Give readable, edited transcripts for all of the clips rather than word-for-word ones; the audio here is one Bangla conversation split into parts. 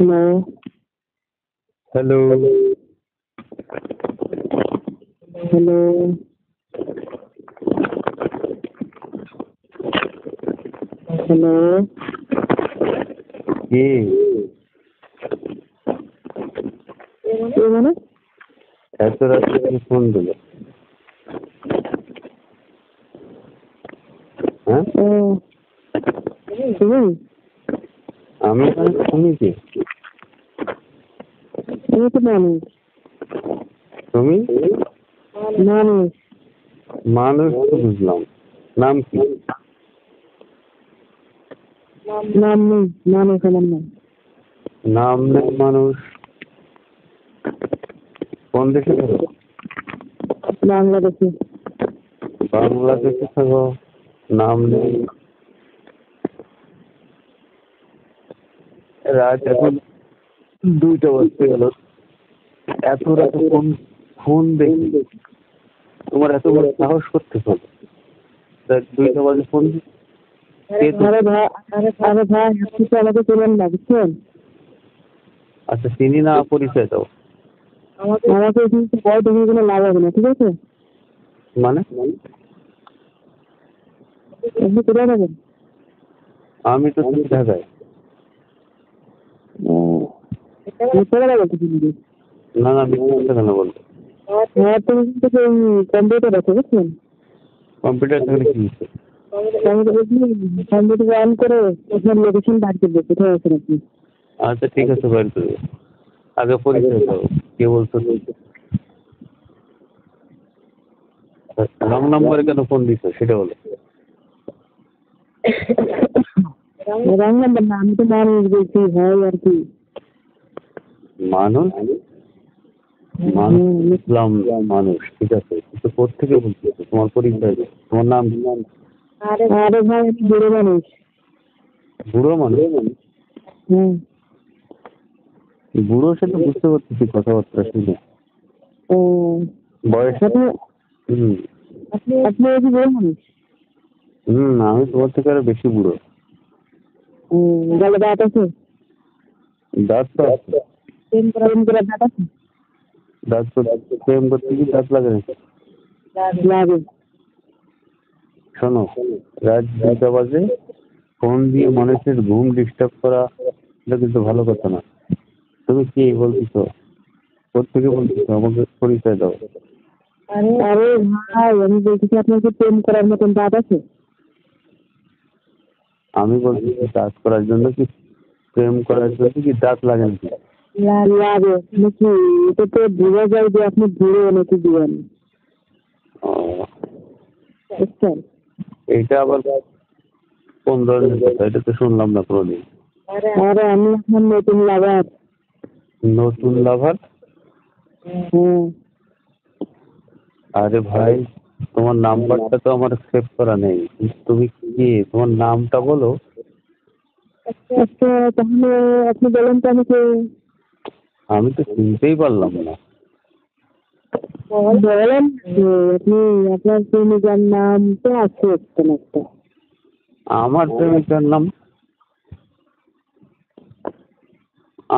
हेलो हेलो हेलो কি কে মানে এত রাতে তুমি ফোন দিলে? হ্যাঁ, ও তুমি আমি তুমি কি? আমি তো মানুষ তুমি মানুষ মানুষ তো বুঝলাম, নাম কি? নাম নেই, মানুষ আমার নাম। নাম নেই মানুষ? কোন দেশে থাকো? বাংলাদেশে। বাংলাদেশে থাকো, নাম নেই। রাত এখন 2টা বাজতে গেল, এত রাতে ফোন ফোন দেখি? তোমার এত বড় সাহস করতে ফোন? 2টা বাজে ফোন? আরে ভাই, আপনি তো আমাকে চেনেন না, বুঝছেন? আচ্ছা, চিনি না, পরিচয় দাও। আমাকে কিন্তু ভয় দেখিয়ে কোনো লাভ হবে না, ঠিক আছে? মানে আপনি কোথায় থাকেন? আমি তো তুমি ঢাকায়। কোথায় থাকেন তুমি? না না, আমি কথা কেন বলবো? হ্যাঁ, তুমি কিন্তু কম্পিউটার আছে, বুঝছেন? কম্পিউটার থাকলে কি হচ্ছে? কম্পিউটার অন করে আপনার লোকেশন বার করবে, কোথায় আছেন আপনি। আচ্ছা ঠিক আছে, বাইর করবে। আগে পরিচয় দাও, কে বলছো? রং নাম্বারে কেন ফোন দিছো সেটা বলো। রং নাম্বার না, আমি তো মানুষ বলছি ভাই, আর কি মানুষ? ইসলাম মানুষ, ঠিক আছে, কিন্তু কোথেকে বলছো? তোমার পরিচয় দাও, তোমার নাম? আরে ভাই, আমি বুড়ো মানুষ। বুড়ো মানুষ? বুড়ো সেটা বুঝতে পারতেছি কথাবার্তা শুনে। ও বয়স? আপনি আপনি কি বুড়ো মানুষ? আমি তোমার থেকে আরো বেশি বুড়ো। গালে দাঁত আছে? দাঁত তো আছে। প্রেম করার দাঁত আছে? দাঁত তো, প্রেম করতে কি দাঁত লাগে নাকি? লাগে। শোনো, রাত 2টা বাজে ফোন দিয়ে মানুষের ঘুম ডিস্টার্ব করা, এটা কিন্তু ভালো কথা না। তুমি কি বলতেছো? কোথেকে বলতেছো? আমাকে পরিচয় দাও। আরে ভাই, আমি বলতেছি আপনার কি প্রেম করার মতন দাঁত আছে? আমি বলতেছি দাঁত করার জন্য কি, প্রেম করার জন্য কি দাঁত লাগে নাকি? লাগে নাকি? এটা তো বোঝা যায় যে আপনি বুড়ো নাকি দিবেন, ও, বুঝছেন? এইটা আবার কোন ধরনের কথা? এটা তো শুনলাম না কোনোদিন। আরে আমি আপনার নতুন লাভার। নতুন লাভার? আরে ভাই, তোমার নাম্বারটা তো আমার সেভ করা নেই। তুমি কি, তোমার নামটা বলো। আচ্ছা, তাহলে আপনি বলেন তো আমাকে। আমি তো চিনতেই পারলাম না। বলেন যে আপনি, আপনার প্রেমিকার নাম তো আছে একটা না একটা। আমার প্রেমিকার নাম?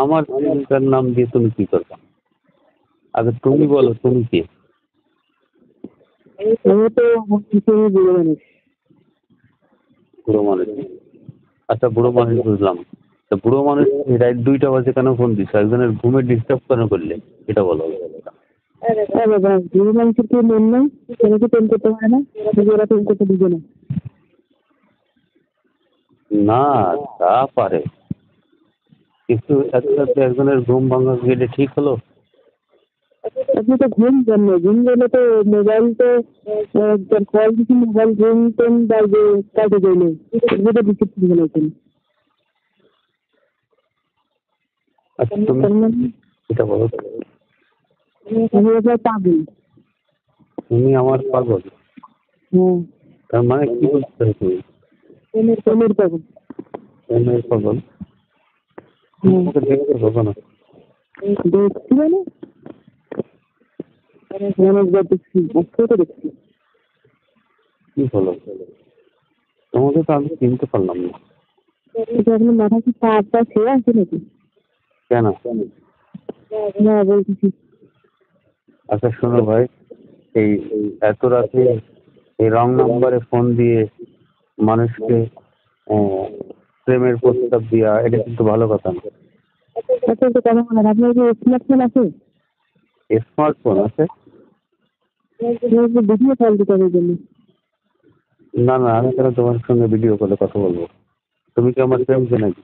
আমার প্রেমিকার নাম দিয়ে তুমি কি করবা? আগে তুমি বলো, তুমি কে? আমি তো বুড়ো মানুষ। বুড়ো মানুষ? আচ্ছা, বুড়ো মানুষ বুঝলাম। তা বুড়ো মানুষ রাত 2টা বাজে কেন ফোন দিছো? একজনের ঘুমে ডিস্টার্ব কেন করলে এটা বলো। আরে বাবা, বুড়ো মানুষের কি মন নাই? ওরা কি প্রেম করতে পারে না? ওরা প্রেম করতে দিবে না? না, তা পারে, কিন্তু এত রাতে একজনের ঘুম ভাঙা কি এটা ঠিক হলো? আপনি তো ঘুম দেন না, ঘুম গেলে তো মোবাইল তো কল দিচ্ছি, মোবাইল ঘুম টেন বাজে কাটে যায় না, এটা বিদ্যুৎ দিবে না কেন? আচ্ছা, তুমি এটা বলো, আমি আপনার পাগল। তুমি আমার পাগল? তার মানে কি বলতে চাও তুমি? প্রেমের পাগল। প্রেমের পাগল? তোমাকে দেখতে কখনো? দেখছি মানে অনেকবার দেখছি, আজকেও তো দেখছি। কি বলো? তোমাকে তো আমি চিনতে পারলাম না। এটা আপনার মাথা কি পা খেয়ে আছে নাকি? কেন? না বলতেছি। আচ্ছা শোনো ভাই, এই এত রাতে এই রং নাম্বারে ফোন দিয়ে মানুষকে প্রেমের প্রস্তাব দেওয়া, এটা কিন্তু ভালো কথা না। আচ্ছা তো কথা বলেন, আপনার কি স্মার্টফোন আছে? স্মার্টফোন আছে? ভিডিও কল দিতে হবে জন্য। না না, আমি কেন তোমার সঙ্গে ভিডিও কলে কথা বলবো? তুমি কি আমার প্রেমকে নাকি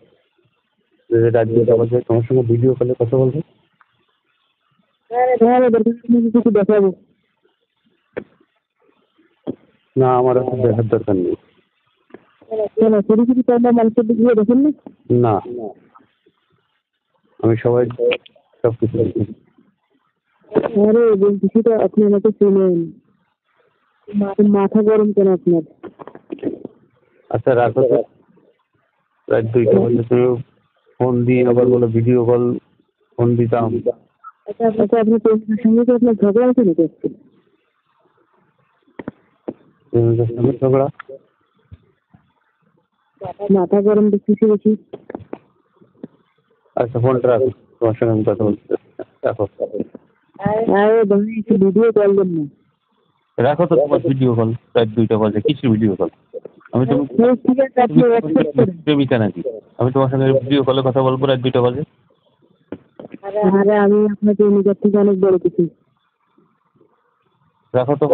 যে রাত 2টা বাজে তোমার সঙ্গে ভিডিও কলে কথা বলবো? হ্যাঁ কিছু দেখাবো। না, আমার এখন দেখার দরকার নেই। কেন চুরি চুরি করলে মানুষের দিকে দেখেন না? না, আমি সবাই সবকিছু দেখি। আরে বলতেছি তো আপনি আমাকে চেনেন, মাথা গরম কেন আপনার? আচ্ছা রাখো তো, রাত 2টা বাজে তুমি ফোন দিয়ে আবার বলো ভিডিও কল ফোন দিতাম। আচ্ছা আপনি প্রেমিকার সঙ্গে কি আপনার ঝগড়া আছে নাকি আজকে? প্রেমিকার সঙ্গে ঝগড়া? মাথা গরম দেখতেছি বেশি। আচ্ছা ফোনটা রাখো, তোমার সঙ্গে আমি কথা বলতে রাখো। আরে ভাই একটু ভিডিও কল দেন না। রাখো তো তোমার ভিডিও কল, রাত 2টা বাজে কিসের ভিডিও কল? আমি তুমি ঠিক আছে আপনি অ্যাকসেপ্ট করেন। প্রেমিকা নাকি? আমি তোমার সঙ্গে ভিডিও কলে কথা বলবো রাত 2টা বাজে? আরে আমি আপনার প্রেমিকার থেকে অনেক বড় কিছু। রাখো তো।